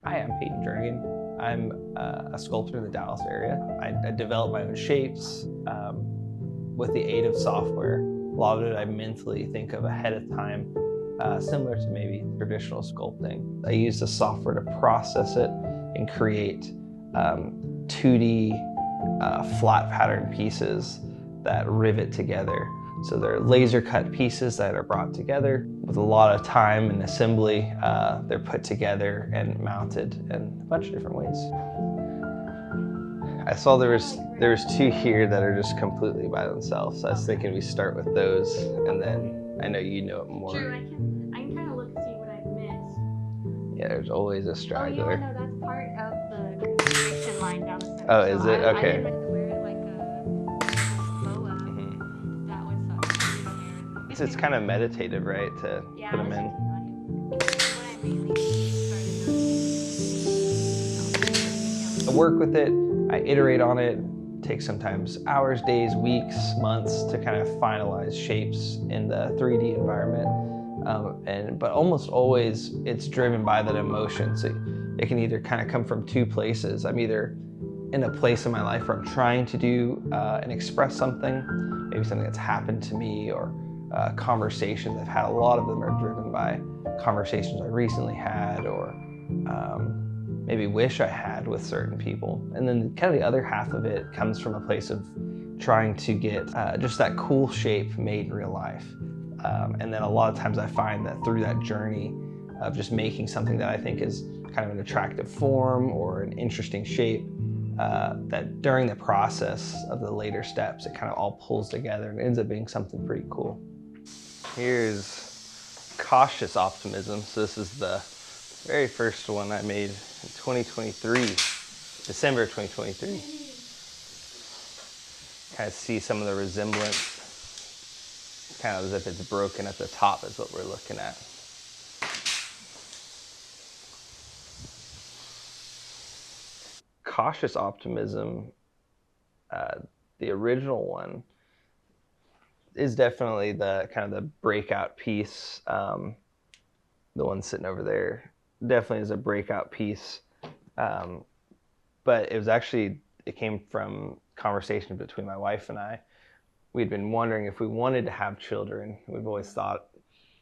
Hi, I'm Peyton Jernigan. I'm a sculptor in the Dallas area. I develop my own shapes with the aid of software. A lot of it I mentally think of ahead of time, similar to maybe traditional sculpting. I use the software to process it and create 2D flat pattern pieces that rivet together. So they're laser cut pieces that are brought together with a lot of time and assembly. They're put together and mounted in a bunch of different ways. I saw there was two here that are just completely by themselves. So I was thinking we start with those, and then I know you know it more. True, I can kind of look and see what I've missed. Yeah, there's always a straggler. Oh yeah, no, that's part of the configuration line down the center. Oh, is it? I Okay. didn't wear it like a boa. That would suck. It's kind of meditative, right, to Yeah, put them in. What I mainly started I work with it, I iterate on it, takes sometimes hours, days, weeks, months to kind of finalize shapes in the 3D environment. But almost always it's driven by that emotion. So it can either kind of come from two places. I'm either in a place in my life where I'm trying to do and express something, maybe something that's happened to me, or conversations I've had. A lot of them are driven by conversations I recently had, or maybe wish I had with certain people. And then kind of the other half of it comes from a place of trying to get just that cool shape made in real life. And then a lot of times I find that through that journey of just making something that I think is kind of an attractive form or an interesting shape, that during the process of the later steps, it kind of all pulls together and ends up being something pretty cool. Here's Cautious Optimism. So this is the very first one I made in 2023, December of 2023. Kind of see some of the resemblance. Kind of as if it's broken at the top is what we're looking at. Cautious Optimism, the original one, is definitely the kind of the breakout piece. The one sitting over there definitely is a breakout piece. But it came from conversation between my wife and I. We'd been wondering if we wanted to have children. We've always thought,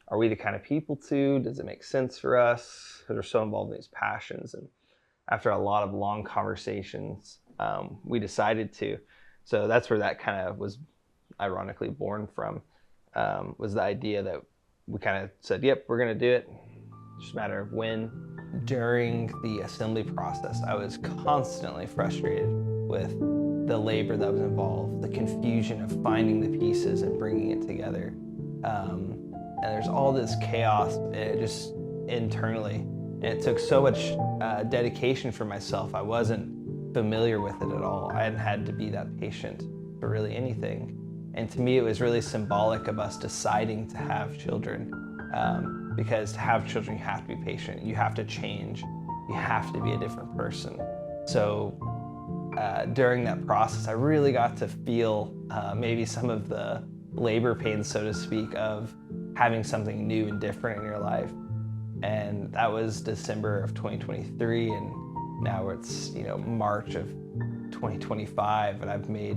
are we the kind of people to? Does it make sense for us? Because we're so involved in these passions. And after a lot of long conversations, we decided to. So that's where that kind of was ironically born from, was the idea that we kind of said, yep, we're going to do it. It's just a matter of when. During the assembly process, I was constantly frustrated with the labor that was involved, the confusion of finding the pieces and bringing it together. And there's all this chaos just internally. And it took so much dedication for myself. I wasn't familiar with it at all. I hadn't had to be that patient for really anything. And to me, it was really symbolic of us deciding to have children. Because to have children, you have to be patient. You have to change. You have to be a different person. So during that process, I really got to feel maybe some of the labor pains, so to speak, of having something new and different in your life. And that was December of 2023, and now it's March of 2025, and I've made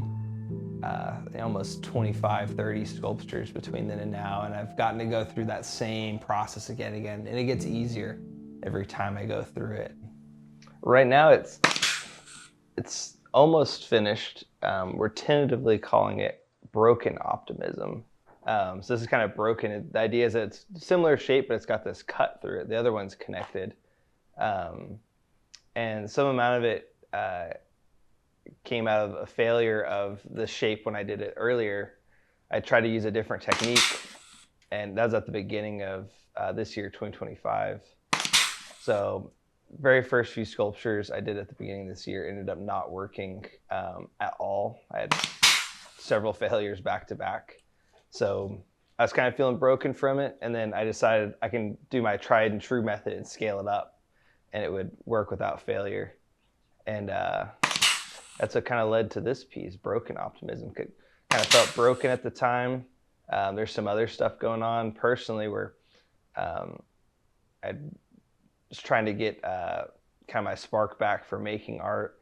almost 25, 30 sculptures between then and now, and I've gotten to go through that same process again, and it gets easier every time I go through it. Right now it's almost finished. We're tentatively calling it Broken Optimism. So this is kind of broken. The idea is that it's similar shape, but it's got this cut through it. The other one's connected. And some amount of it came out of a failure of the shape when I did it earlier. I tried to use a different technique, and that was at the beginning of this year, 2025. So very first few sculptures I did at the beginning of this year ended up not working at all. I had several failures back to back. So I was kind of feeling broken from it, and then I decided I can do my tried and true method and scale it up, and it would work without failure. And that's what kind of led to this piece, Broken Optimism. Kind of felt broken at the time. There's some other stuff going on personally where I was trying to get kind of my spark back for making art.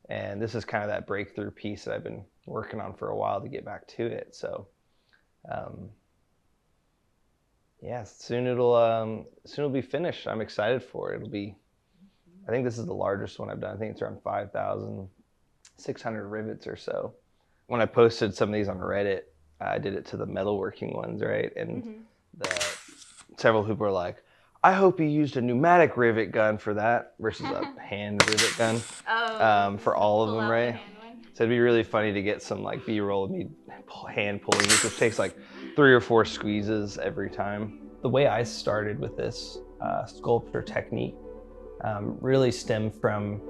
And this is kind of that breakthrough piece that I've been working on for a while to get back to it. So, yeah, soon it'll be finished. I'm excited for it. I think this is the largest one I've done. I think it's around 5,600 rivets or so. When I posted some of these on Reddit, I did it to the metalworking ones, right? And several people were like, I hope you used a pneumatic rivet gun for that versus a hand rivet gun for all of them, right? So it'd be really funny to get some like B-roll of me hand pulling these, which takes like 3 or 4 squeezes every time. The way I started with this sculpture technique really stemmed from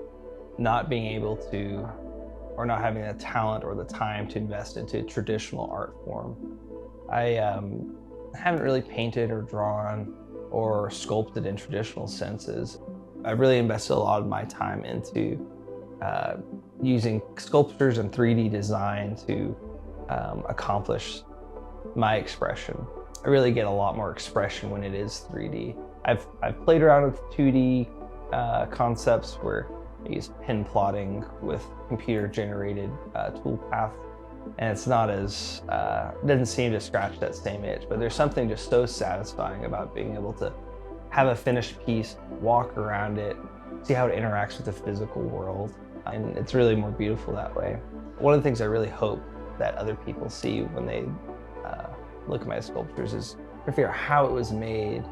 not being able to, or not having the talent or the time to invest into traditional art form. I haven't really painted or drawn or sculpted in traditional senses. I really invested a lot of my time into using sculptures and 3D design to accomplish my expression. I really get a lot more expression when it is 3D. I've played around with 2D concepts where I use pen plotting with computer-generated toolpath, and it's not as, doesn't seem to scratch that same itch, but there's something just so satisfying about being able to have a finished piece, walk around it, see how it interacts with the physical world, and it's really more beautiful that way. One of the things I really hope that other people see when they look at my sculptures is to figure out how it was made.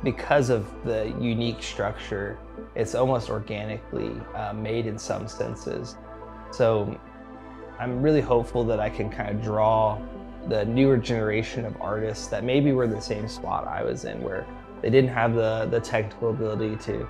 Because of the unique structure, it's almost organically made in some senses. So I'm really hopeful that I can kind of draw the newer generation of artists that maybe were the same spot I was in, where they didn't have the technical ability to,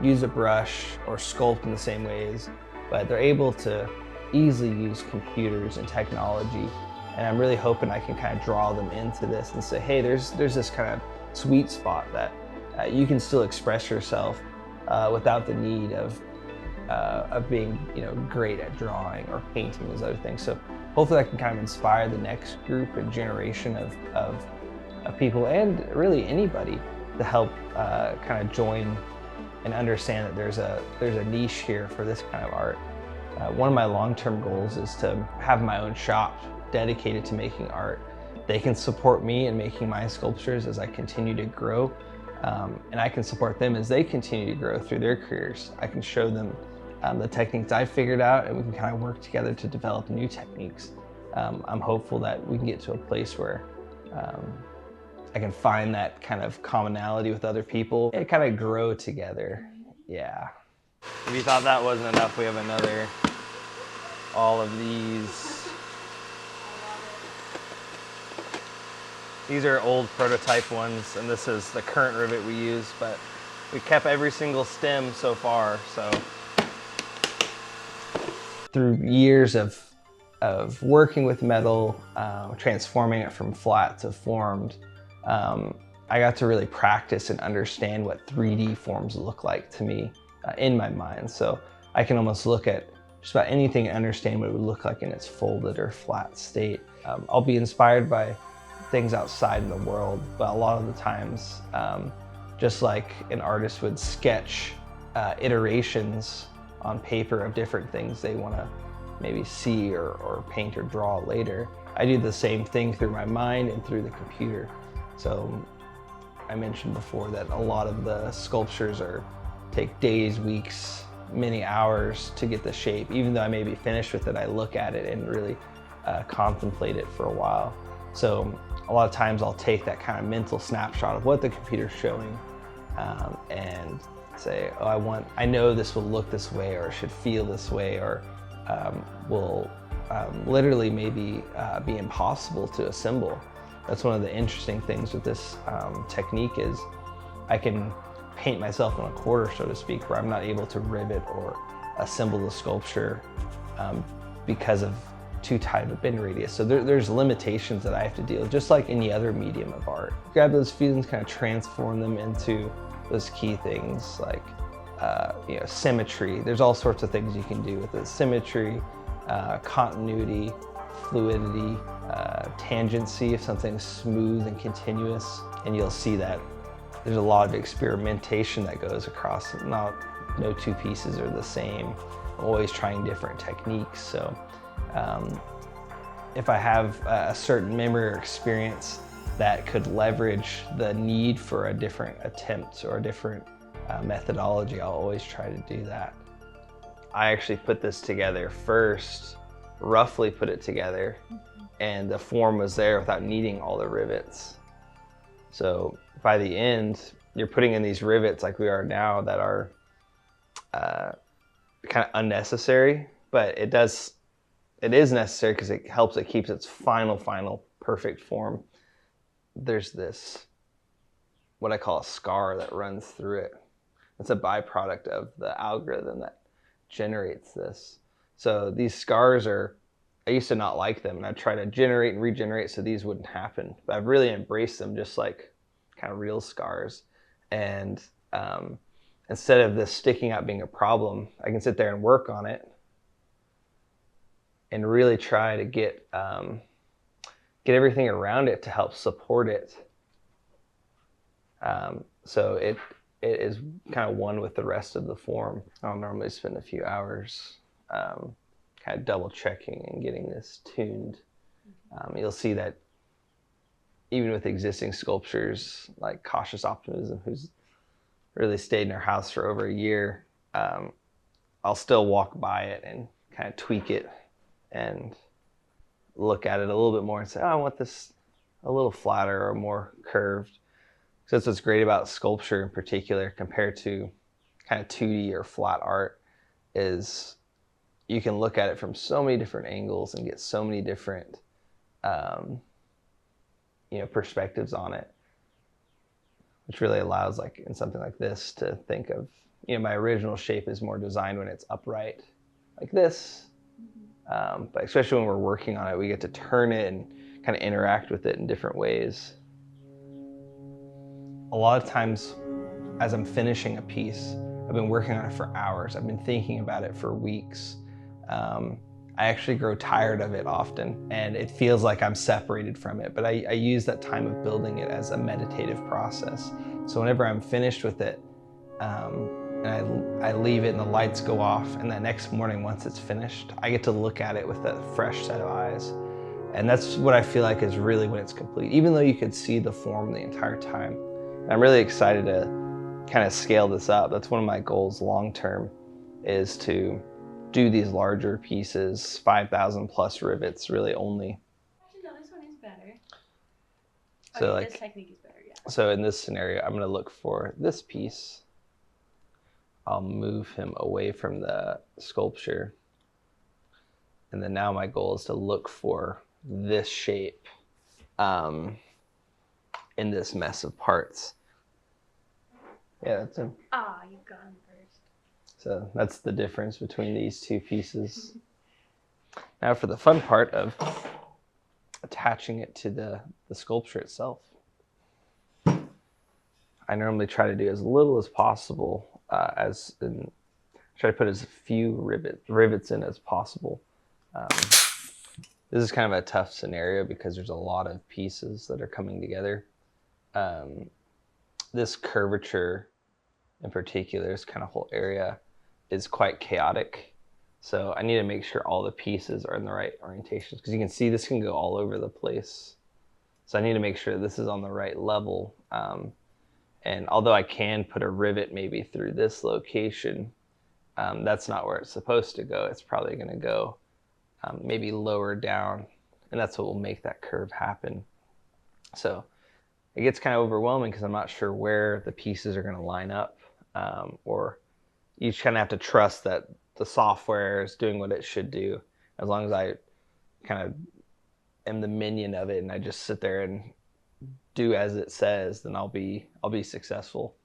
use a brush or sculpt in the same ways, but they're able to easily use computers and technology. And I'm really hoping I can kind of draw them into this and say, hey, there's this kind of sweet spot that you can still express yourself without the need of being great at drawing or painting, those other things. So hopefully I can kind of inspire the next group and generation of people, and really anybody, to help kind of join and understand that there's a niche here for this kind of art. One of my long-term goals is to have my own shop dedicated to making art. They can support me in making my sculptures as I continue to grow, and I can support them as they continue to grow through their careers. I can show them the techniques I've figured out, and we can kind of work together to develop new techniques. I'm hopeful that we can get to a place where I can find that kind of commonality with other people and kind of grow together. Yeah. If you thought that wasn't enough, we have all of these. These are old prototype ones, and this is the current rivet we use, but we kept every single stem so far. So through years of working with metal, transforming it from flat to formed, I got to really practice and understand what 3D forms look like to me in my mind. So I can almost look at just about anything and understand what it would look like in its folded or flat state. I'll be inspired by things outside in the world, but a lot of the times, just like an artist would sketch iterations on paper of different things they want to maybe see or paint or draw later, I do the same thing through my mind and through the computer. So I mentioned before that a lot of the sculptures take days, weeks, many hours to get the shape. Even though I may be finished with it, I look at it and really contemplate it for a while. So a lot of times I'll take that kind of mental snapshot of what the computer's showing and say, oh, I know this will look this way, or should feel this way, or will literally maybe be impossible to assemble. That's one of the interesting things with this technique is I can paint myself in a quarter, so to speak, where I'm not able to rivet or assemble the sculpture because of too tight of a bend radius. So there's limitations that I have to deal with, just like any other medium of art. Grab those feelings, kind of transform them into those key things like symmetry. There's all sorts of things you can do with it. Symmetry, continuity, fluidity, tangency, if something's smooth and continuous, and you'll see that there's a lot of experimentation that goes across. No two pieces are the same. I'm always trying different techniques. So if I have a certain memory or experience that could leverage the need for a different attempt or a different methodology, I'll always try to do that. I actually put this together first, roughly put it together, and the form was there without needing all the rivets. So by the end, you're putting in these rivets like we are now that are kind of unnecessary, but it is necessary because it helps, it keeps its final perfect form. There's this, what I call a scar that runs through it. It's a byproduct of the algorithm that generates this. So these scars I used to not like them, and I'd try to generate and regenerate so these wouldn't happen. But I've really embraced them just like kind of real scars. And instead of this sticking out being a problem, I can sit there and work on it and really try to get everything around it to help support it. So it is kind of one with the rest of the form. I'll normally spend a few hours kind of double checking and getting this tuned. You'll see that even with existing sculptures like Cautious Optimism, who's really stayed in her house for over a year, I'll still walk by it and kind of tweak it and look at it a little bit more and say, oh, I want this a little flatter or more curved. So that's what's great about sculpture in particular compared to kind of 2D or flat art, is you can look at it from so many different angles and get so many different perspectives on it, which really allows, like in something like this, to think of, my original shape is more designed when it's upright like this, but especially when we're working on it, we get to turn it and kind of interact with it in different ways. A lot of times as I'm finishing a piece, I've been working on it for hours, I've been thinking about it for weeks. I actually grow tired of it often, and it feels like I'm separated from it, but I use that time of building it as a meditative process. So whenever I'm finished with it, and I leave it and the lights go off, and that next morning, once it's finished, I get to look at it with a fresh set of eyes. And that's what I feel like is really when it's complete, even though you could see the form the entire time. And I'm really excited to kind of scale this up. That's one of my goals long-term, is to do these larger pieces, 5,000 plus rivets, really only. Actually, no, this one is better. So this technique is better, yeah. So in this scenario, I'm gonna look for this piece. I'll move him away from the sculpture. And then now my goal is to look for this shape in this mess of parts. Yeah, that's him. Ah, you got him first. So that's the difference between these two pieces. Now for the fun part of attaching it to the sculpture itself. I normally try to do as little as possible, try to put as few rivets in as possible. This is kind of a tough scenario because there's a lot of pieces that are coming together. This curvature in particular, this kind of whole area, is quite chaotic. So I need to make sure all the pieces are in the right orientations, because you can see this can go all over the place. So I need to make sure this is on the right level. And although I can put a rivet maybe through this location, that's not where it's supposed to go. It's probably going to go maybe lower down, and that's what will make that curve happen. So it gets kind of overwhelming because I'm not sure where the pieces are going to line up, or you just kind of have to trust that the software is doing what it should do. As long as I kind of am the minion of it and I just sit there and do as it says, then I'll be successful.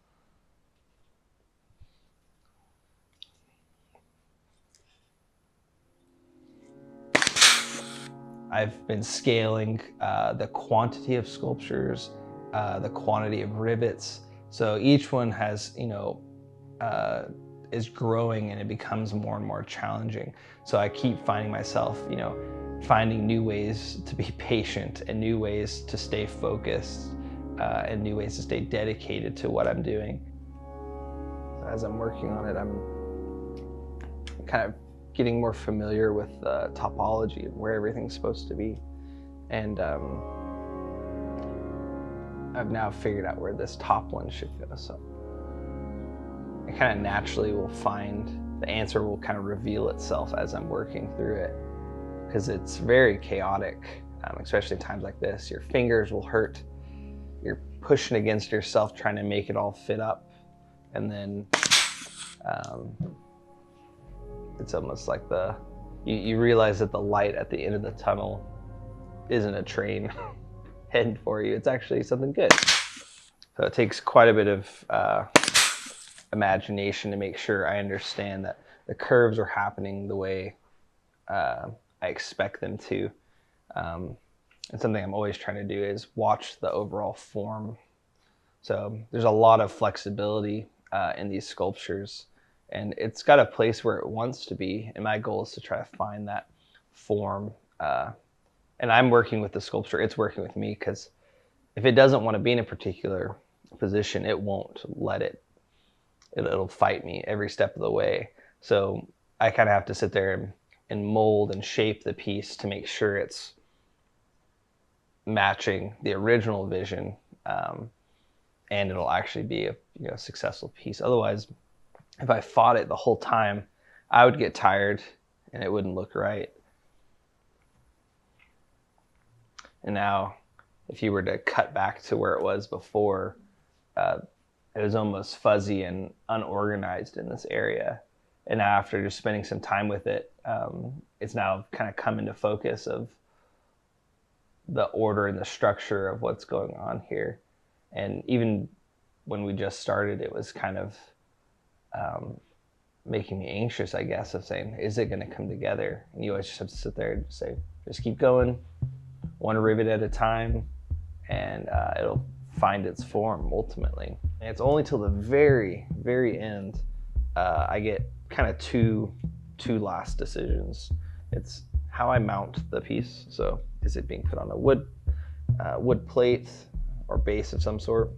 I've been scaling the quantity of sculptures, the quantity of rivets. So each one has, is growing, and it becomes more and more challenging. So I keep finding myself, finding new ways to be patient and new ways to stay focused. and new ways to stay dedicated to what I'm doing. As I'm working on it, I'm kind of getting more familiar with topology and where everything's supposed to be. And I've now figured out where this top one should go. So I kind of naturally will find the answer will kind of reveal itself as I'm working through it, because it's very chaotic, especially in times like this. Your fingers will hurt. You're pushing against yourself trying to make it all fit up. And then it's almost like you realize that the light at the end of the tunnel isn't a train heading for you. It's actually something good. So it takes quite a bit of imagination to make sure I understand that the curves are happening the way I expect them to. And something I'm always trying to do is watch the overall form. So there's a lot of flexibility in these sculptures, and it's got a place where it wants to be. And my goal is to try to find that form. And I'm working with the sculpture, it's working with me, because if it doesn't want to be in a particular position, it won't let it. It'll fight me every step of the way. So I kind of have to sit there and mold and shape the piece to make sure it's matching the original vision, and it'll actually be a successful piece. Otherwise, if I fought it the whole time, I would get tired and it wouldn't look right. And now, if you were to cut back to where it was before, it was almost fuzzy and unorganized in this area. And now, after just spending some time with it, it's now kind of come into focus of the order and the structure of what's going on here. And even when we just started, it was kind of making me anxious, I guess, of saying, is it going to come together? And you always just have to sit there and say, just keep going, one rivet at a time, and it'll find its form ultimately. And it's only till the very, very end I get kind of two last decisions. It's how I mount the piece. So is it being put on a wood plate or base of some sort?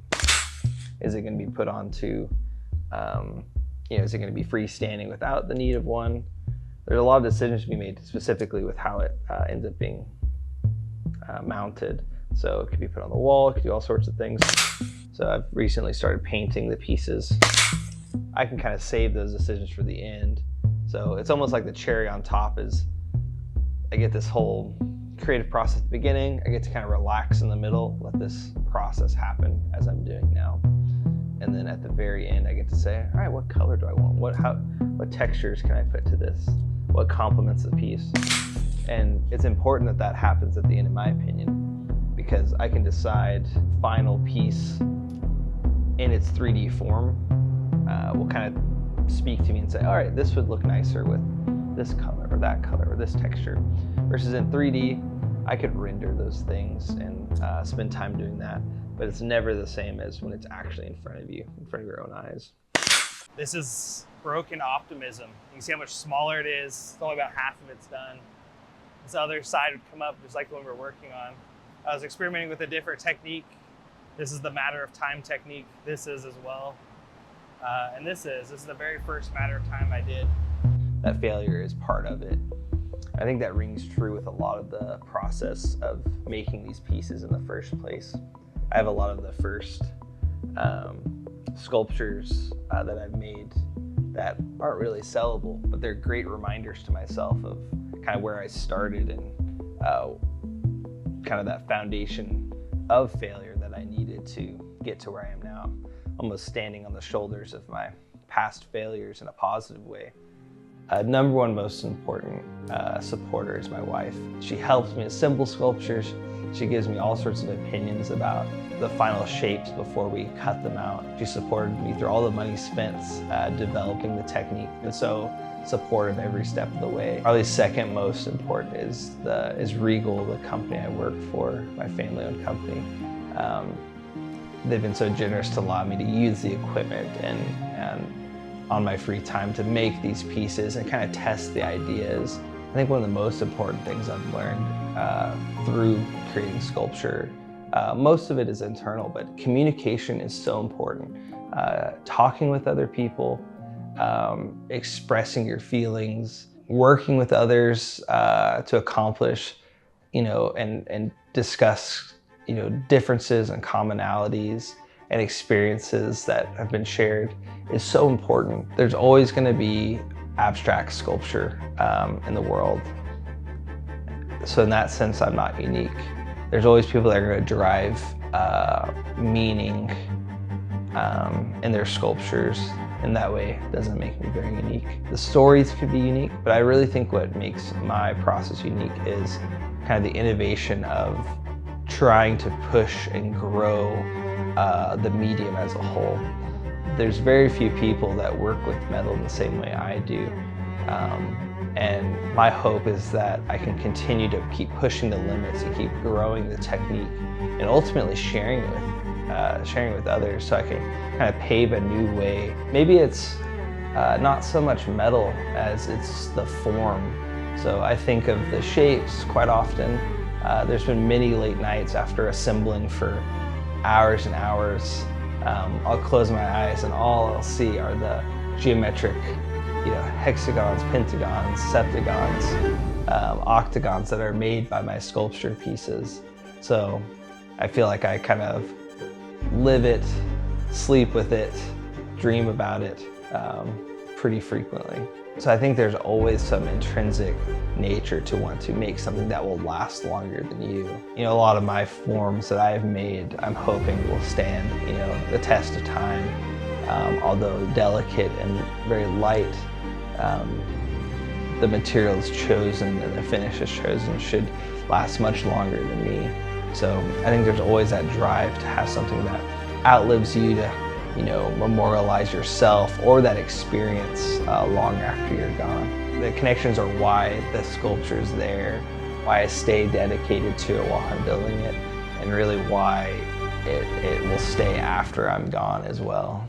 Is it going to be put onto, is it going to be freestanding without the need of one? There's a lot of decisions to be made specifically with how it ends up being mounted. So it could be put on the wall, it could do all sorts of things. So I've recently started painting the pieces. I can kind of save those decisions for the end. So it's almost like the cherry on top is I get this whole creative process at the beginning, I get to kind of relax in the middle, let this process happen as I'm doing now. And then at the very end, I get to say, all right, what color do I want? What textures can I put to this? What complements the piece? And it's important that that happens at the end, in my opinion, because I can decide final piece in its 3D form will kind of speak to me and say, all right, this would look nicer with this color or that color or this texture. Versus in 3D, I could render those things and spend time doing that, but it's never the same as when it's actually in front of you, in front of your own eyes. This is broken optimism. You can see how much smaller it is. It's only about half of it's done. This other side would come up just like the one we're working on. I was experimenting with a different technique. This is the matter of time technique. This is as well. And this is the very first matter of time I did. That failure is part of it. I think that rings true with a lot of the process of making these pieces in the first place. I have a lot of the first sculptures that I've made that aren't really sellable, but they're great reminders to myself of kind of where I started and kind of that foundation of failure that I needed to get to where I am now. Almost standing on the shoulders of my past failures in a positive way. Number one most important supporter is my wife. She helps me with simple sculptures. She gives me all sorts of opinions about the final shapes before we cut them out. She supported me through all the money spent developing the technique, and so supportive every step of the way. Probably second most important is Visreel, the company I work for, my family-owned company. They've been so generous to allow me to use the equipment and on my free time to make these pieces and kind of test the ideas. I think one of the most important things I've learned through creating sculpture Most of it is internal, but communication is so important. Talking with other people, expressing your feelings, working with others to accomplish, and discuss, differences and commonalities and experiences that have been shared is so important. There's always going to be abstract sculpture in the world. So in that sense, I'm not unique. There's always people that are going to derive meaning in their sculptures. In that way, it doesn't make me very unique. The stories could be unique, but I really think what makes my process unique is kind of the innovation of trying to push and grow the medium as a whole. There's very few people that work with metal in the same way I do. And my hope is that I can continue to keep pushing the limits and keep growing the technique and ultimately sharing it with others, so I can kind of pave a new way. Maybe it's not so much metal as it's the form. So I think of the shapes quite often. There's been many late nights after assembling for hours and hours. I'll close my eyes and all I'll see are the geometric, hexagons, pentagons, septagons, octagons that are made by my sculpture pieces. So I feel like I kind of live it, sleep with it, dream about it pretty frequently. So I think there's always some intrinsic nature to want to make something that will last longer than you. A lot of my forms that I've made, I'm hoping will stand, the test of time. Although delicate and very light, the materials chosen and the finishes chosen should last much longer than me. So I think there's always that drive to have something that outlives you, to memorialize yourself or that experience long after you're gone. The connections are why the sculpture's there, why I stay dedicated to it while I'm building it, and really why it will stay after I'm gone as well.